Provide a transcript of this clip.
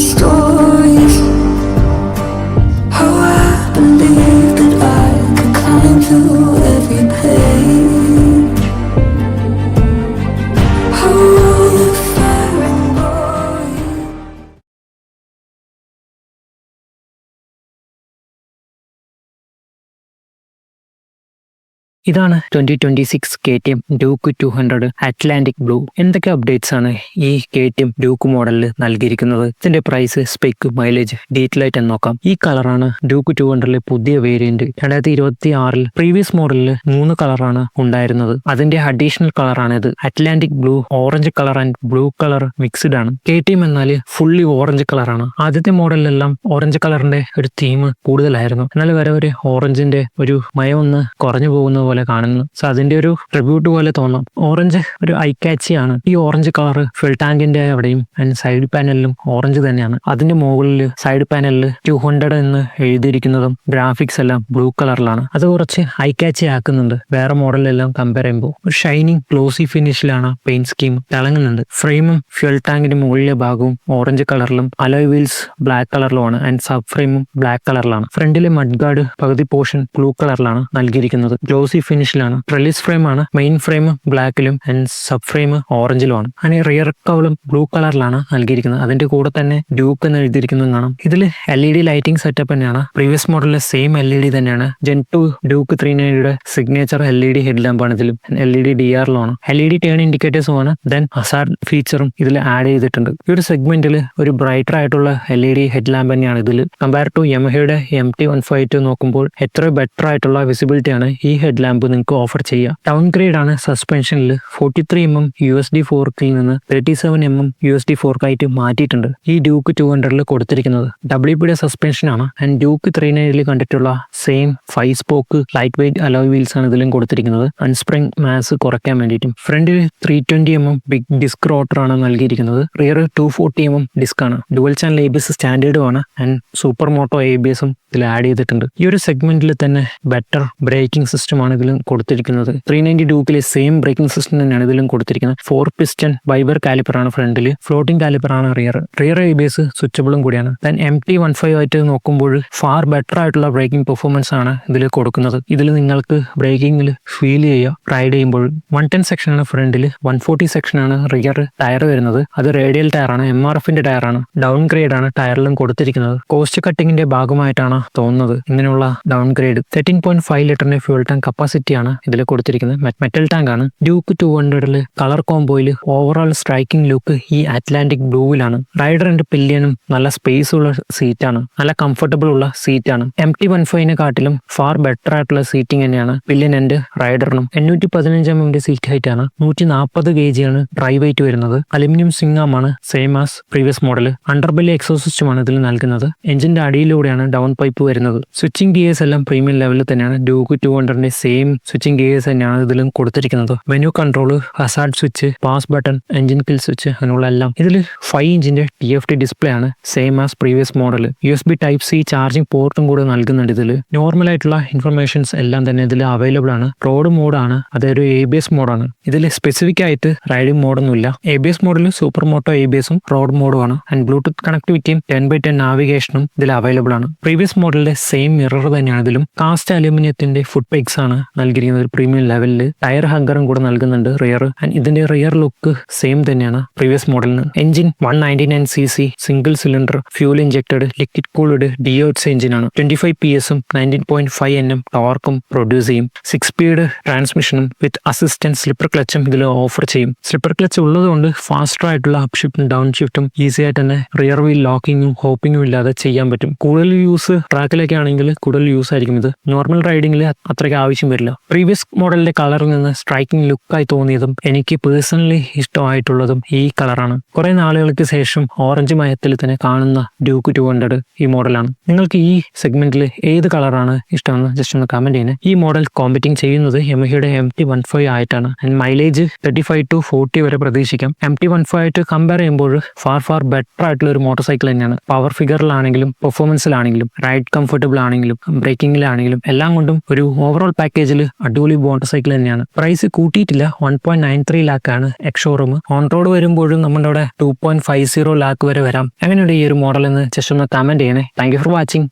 stories. How I believed that I could climb through every pain. How the fire and boy. ഇതാണ് 2026 KTM Duke 200 Atlantic blue. എന്തൊക്കെ updates ആണ് ഈ KTM Duke മോഡലിൽ നൽകിയിരിക്കുന്നത്, ഇതിന്റെ price, spec, mileage detail ആയിട്ട് നോക്കാം. ഈ കളറാണ് ഡ്യൂക്ക് 200 പുതിയ വേരിയന്റ്. 2026 പ്രീവിയസ് മോഡലിൽ 3 കളറാണ് ഉണ്ടായിരുന്നത്. അതിന്റെ അഡീഷണൽ കളറാണ് ഇത്. Atlantic blue, orange colour and blue colour mixed ആണ്. KTM എന്നാൽ ഫുള്ളി ഓറഞ്ച് കളറാണ്. ആദ്യത്തെ മോഡലിലെല്ലാം ഓറഞ്ച് കളറിന്റെ ഒരു തീം കൂടുതലായിരുന്നു. എന്നാൽ വരെ ഒരു ഓറഞ്ചിന്റെ ഒരു മയം ഒന്ന് കുറഞ്ഞു പോകുന്ന പോലെ കാണുന്നു. സോ അതിന്റെ ഒരു ട്രിബ്യൂട്ട് പോലെ തോന്നാം. ഓറഞ്ച് ഒരു ഐ കാച്ചി ആണ്. ഈ ഓറഞ്ച് കളർ ഫിൽ ടാങ്കിന്റെ അവിടെയും ആൻഡ് സൈഡ് പാനലിലും ഓറഞ്ച് തന്നെയാണ്. അതിന്റെ മുകളിൽ സൈഡ് പാനലിൽ 200 എന്ന് എഴുതിയിരിക്കുന്നതും ഗ്രാഫിക്സ് എല്ലാം ബ്ലൂ കളറിലാണ്. അത് കുറച്ച് ഐ കാച്ചി ആക്കുന്നുണ്ട് വേറെ മോഡലിലെല്ലാം കമ്പയർ ചെയ്യുമ്പോൾ. ഒരു ഷൈനിങ് ഗ്ലോസി ഫിനിഷിലാണ് പെയിന്റ് സ്കീം തിളങ്ങുന്നുണ്ട്. ഫ്രെയിമും ഫ്യൂൽ ടാങ്കിന്റെ മുകളിലെ ഭാഗവും ഓറഞ്ച് കളറിലും അലോയ് വീൽസ് ബ്ലാക്ക് കളറിലുമാണ് ആൻഡ് സബ് ഫ്രെയിമും ബ്ലാക്ക് കളറിലാണ്. ഫ്രണ്ടിലെ മഡ് ഗാർഡ് പകുതി പോർഷൻ ബ്ലൂ കളറിലാണ് നൽകിയിരിക്കുന്നത്. ഗ്ലോസി ഫിനിഷിലാണ്. ട്രെലിസ് ഫ്രെയിം ആണ്. മെയിൻ ഫ്രെയിം ബ്ലാക്കിലും ആൻഡ് സബ് ഫ്രെയിം ഓറഞ്ചിലുമാണ്. അങ്ങനെ റിയർ കവളും ബ്ലൂ കളറിലാണ് നൽകിയിരിക്കുന്നത്. അതിന്റെ കൂടെ തന്നെ ഡ്യൂക്ക് എന്ന് എഴുതിയിരിക്കുന്നത് കാണാം. ഇതിൽ LED ലൈറ്റിംഗ് സെറ്റപ്പ് തന്നെയാണ്. പ്രീവിയസ് മോഡലിലെ സെയിം LED തന്നെയാണ്. Gen 2 Duke 390 signature LED head ലാമ്പാണ് ഇതിലും. LED DRലാണ്. LED ടേൺ ഇൻഡിക്കേറ്റേഴ്സും ആണ്. ദെൻ ഹസാർഡ് ഫീച്ചറും ഇതിൽ ആഡ് ചെയ്തിട്ടുണ്ട്. ഈ ഒരു സെഗ്മെന്റിൽ ഒരു ബ്രൈറ്റർ ആയിട്ടുള്ള LED ഹെഡ് ലാമ്പ് തന്നെയാണ് ഇതിൽ. കമ്പയർ ടു യമഹയുടെ MT152 നോക്കുമ്പോൾ എത്ര ബെറ്റർ ആയിട്ടുള്ള വിസിബിലിറ്റി ആണ് ഈ ഹെഡ് ലാമ്പ് നിങ്ങൾക്ക് ഓഫർ ചെയ്യുക. ഡൗൺ ഗ്രേഡ് ആണ് സസ്പെൻഷനിൽ. 43mm USD ഫോർക്കിൽ നിന്ന് 37mm USD ഫോർക്കായിട്ട് മാറ്റിയിട്ടുണ്ട് ഈ ഡ്യൂക്ക് 200 കൊടുത്തിരിക്കുന്നത്. WPയുടെ സസ്പെൻഷൻ ആണ്. ആൻഡ് ഡ്യൂക്ക് 390 കണ്ടിട്ടുള്ള same 5 spoke light weight alloy wheels ആണ് ഇതിലും കൊടുത്തിരിക്കുന്നത്. അൺസ്പ്രിംഗ് മാസ് കുറയ്ക്കാൻ വേണ്ടിയിട്ടും. ഫ്രണ്ടിൽ 320mm ബിഗ് ഡിസ്ക് റോട്ടർ ആണ് നൽകിയിരിക്കുന്നത്. റിയർ 240mm ഡിസ്ക് ആണ്. ഡുവൽ ചാനൽ ABS സ്റ്റാൻഡേർഡും ആണ്. ആൻഡ് സൂപ്പർ മോട്ടോ ABSും ഇതിൽ ആഡ് ചെയ്തിട്ടുണ്ട്. ഈ ഒരു സെഗ്മെന്റിൽ തന്നെ ബെറ്റർ ബ്രേക്കിംഗ് സിസ്റ്റം ആണ് ഇതിലും കൊടുത്തിരിക്കുന്നത്. 390 ഡ്യൂക്കിലെ സെയിം ബ്രേക്കിംഗ് സിസ്റ്റം തന്നെയാണ് ഇതിലും കൊടുത്തിരിക്കുന്നത്. 4 പിസ്റ്റൺ വൈബർ കാലിപ്പർ ആണ് ഫ്രണ്ടിൽ. ഫ്ലോട്ടിംഗ് കാലിപ്പർ ആണ് റിയർ ABS സ്വിച്ചബിളും കൂടിയാണ്. ദെൻ MT15 ആയിട്ട് നോക്കുമ്പോൾ ഫാർ ബെറ്റർ ആയിട്ടുള്ള ബ്രേക്കിംഗ് പെർഫോമൻസ് ആണ് ഇതിൽ കൊടുക്കുന്നത്. ഇതിൽ നിങ്ങൾക്ക് ബ്രേക്കിംഗിൽ ഫീൽ ചെയ്യുക റൈഡ് ചെയ്യുമ്പോൾ. 110 സെക്ഷനാണ് ഫ്രണ്ടിൽ, 140 സെക്ഷനാണ് റിയർ ടയർ വരുന്നത്. അത് റേഡിയൽ ടയറാണ്. MRFന്റെ ടയറാണ്. ഡൗൺ ഗ്രേഡ് ആണ് ടയറിലും കൊടുത്തിരിക്കുന്നത്. കോസ്റ്റ് കട്ടിങ്ങിന്റെ ഭാഗമായിട്ടാണ് തോന്നുന്നത് ഇങ്ങനെയുള്ള ഡൗൺ ഗ്രേഡ്. 13.5 ലിറ്ററിന്റെ ഫ്യൂൾ ടാങ്ക് കപ്പാസിറ്റി ആണ് ഇതിൽ കൊടുത്തിരിക്കുന്നത്. മെറ്റൽ ടാങ്ക് ആണ്. ഡ്യൂക്ക് 200 കളർ കോംബോയിൽ ഓവറോൾ സ്ട്രൈക്കിംഗ് ലുക്ക് ഈ അറ്റ്ലാന്റിക് ബ്ലൂവിലാണ്. റൈഡർ ആൻഡ് പില്ലിയനും നല്ല സ്പേസ് ഉള്ള സീറ്റാണ്. നല്ല കംഫർട്ടബിൾ ഉള്ള സീറ്റാണ്. MT15 കാട്ടിലും ഫാർ ബെറ്റർ ആയിട്ടുള്ള സീറ്റിംഗ് തന്നെയാണ് പില്ലിയൻ ആൻഡ് റൈഡറിനും. 815mm സീറ്റ് ഹൈറ്റ് ആണ്. 140 kg ആണ് ഡ്രൈ വെയിറ്റ് വരുന്നത്. അലുമിനിയം സിംഗാമാണ് same as previous model. Underbelly exhaust system ആണ് ഇതിൽ നൽകുന്നത്. എഞ്ചിന്റെ അടിയിലൂടെയാണ് ഡൗൺ പൈപ്പ് വരുന്നത്. സ്വിച്ചിങ് ഗിയേഴ്സ് എല്ലാം പ്രീമിയം ലെവലിൽ തന്നെയാണ്. ഡ്യൂക്ക് 200 സെയിം സ്വിച്ചിങ് ഗിയേഴ്സ് തന്നെയാണ് ഇതിലും കൊടുത്തിരിക്കുന്നത്. Menu control, hazard switch, pass button, engine kill switch അങ്ങനെയുള്ള എല്ലാം. ഇതിൽ 5 ഇഞ്ചിന്റെ TFT ഡിസ്പ്ലേ ആണ് same as previous model. USB Type-C charging പോർട്ടും കൂടെ നൽകുന്നുണ്ട് ഇതിൽ. നോർമൽ ആയിട്ടുള്ള ഇൻഫർമേഷൻസ് എല്ലാം തന്നെ ഇതിൽ അവൈലബിൾ ആണ്. റോഡ് മോഡാണ്, അതൊരു ABS മോഡാണ്. ഇതിൽ സ്പെസിഫിക് ആയിട്ട് റൈഡിംഗ് മോഡൊന്നുമില്ല. ABS മോഡിൽ സൂപ്പർ മോട്ടോ ABSും റോഡ് മോഡുമാണ്. ആൻഡ് ബ്ലൂടൂത്ത് കണക്ടിവിറ്റിയും 10x10 നാവിഗേഷനും ഇതിൽ അവൈലബിൾ ആണ്. പ്രീവിയസ് മോഡലിന്റെ സെയിം മിറർ തന്നെയാണ് ഇതിലും. കാസ്റ്റ് അലൂമിനിയത്തിന്റെ ഫുഡ് പെഗ്സ് ആണ് നൽകിയിരിക്കുന്നത് പ്രീമിയം ലെവലിൽ. ടയർ ഹങ്കറും കൂടെ നൽകുന്നുണ്ട് റിയർ. ആൻഡ് ഇതിന്റെ റിയർ ലുക്ക് സെയിം തന്നെയാണ് പ്രീവിയസ് മോഡലിന്. Engine 199cc single cylinder fuel injected liquid cooled DOX എഞ്ചിനാണ്. 25 PS-ഉം 19.5 Nm ടോർക്കും പ്രൊഡ്യൂസ് ചെയ്യും. 6 സ്പീഡ് ട്രാൻസ്മിഷനും വിത്ത് അസിസ്റ്റന്റ് സ്ലിപ്പർ ക്ലച്ചും ഇതിൽ ഓഫർ ചെയ്യും. സ്ലിപ്പർ ക്ലച്ച് ഉള്ളതുകൊണ്ട് ഫാസ്റ്റർ ആയിട്ടുള്ള അപ് ഷിഫ്റ്റും ഡൗൺ ഷിഫ്റ്റും ഈസി ആയിട്ട് തന്നെ റിയർ വീൽ ലോക്കിങ്ങും ഹോപ്പിങ്ങും ഇല്ലാതെ ചെയ്യാൻ പറ്റും. കൂടുതൽ യൂസ് ട്രാക്കിലൊക്കെ ആണെങ്കിൽ കൂടുതൽ യൂസ് ആയിരിക്കും ഇത്. നോർമൽ റൈഡിംഗിൽ അത്രയ്ക്ക് ആവശ്യം വരില്ല. പ്രീവിയസ് മോഡലിന്റെ കളറിൽ നിന്ന് സ്ട്രൈക്കിംഗ് ലുക്കായി തോന്നിയതും എനിക്ക് പേഴ്സണലി ഇഷ്ടമായിട്ടുള്ളതും ഈ കളറാണ്. കുറെ നാളുകൾക്ക് ശേഷം ഓറഞ്ച് മയത്തിൽ തന്നെ കാണുന്ന ഡ്യൂക്ക് 200 ഈ മോഡലാണ്. നിങ്ങൾക്ക് ഈ സെഗ്മെന്റിൽ ഏത് കളറാണ് ഇഷ്ടമെന്ന് ജസ്റ്റ് ഒന്ന് കമന്റ് ചെയ്യുന്നത്. ഈ മോഡൽ കോമ്പറ്റിംഗ് ചെയ്യുന്നത് യമഹയുടെ MT15 ആയിട്ടാണ്. മൈലേജ് 35 to 40 വരെ പ്രതീക്ഷിക്കാം. MT15 ആയിട്ട് കമ്പയർ ചെയ്യുമ്പോൾ ഫാർ ബെറ്റർ ആയിട്ടുള്ള ഒരു മോട്ടോർ സൈക്കിൾ തന്നെയാണ്. പവർ ഫിഗറിലാണെങ്കിലും പെർഫോമൻസിലാണെങ്കിലും റൈഡ് കംഫർട്ടബിൾ ആണെങ്കിലും ബ്രേക്കിംഗിലാണെങ്കിലും എല്ലാം കൊണ്ടും ഒരു ഓവറോൾ പാക്കേജ് പാക്കേജിൽ അടിപൊളി മോട്ടോർ സൈക്കിൾ തന്നെയാണ്. പ്രൈസ് കൂട്ടിയിട്ടില്ല, 1.93 ലാക്കാണ് എക്സ് ഷോറൂം. ഓൺ റോഡ് വരുമ്പോഴും നമ്മുടെ അവിടെ 2.50 ലാക്ക് വരെ വരാം. എങ്ങനെയുണ്ട് ഈ ഒരു മോഡൽ എന്ന് ജസ്റ്റ് ഒന്ന് കമന്റ് ചെയ്യണേ. Thank you for watching.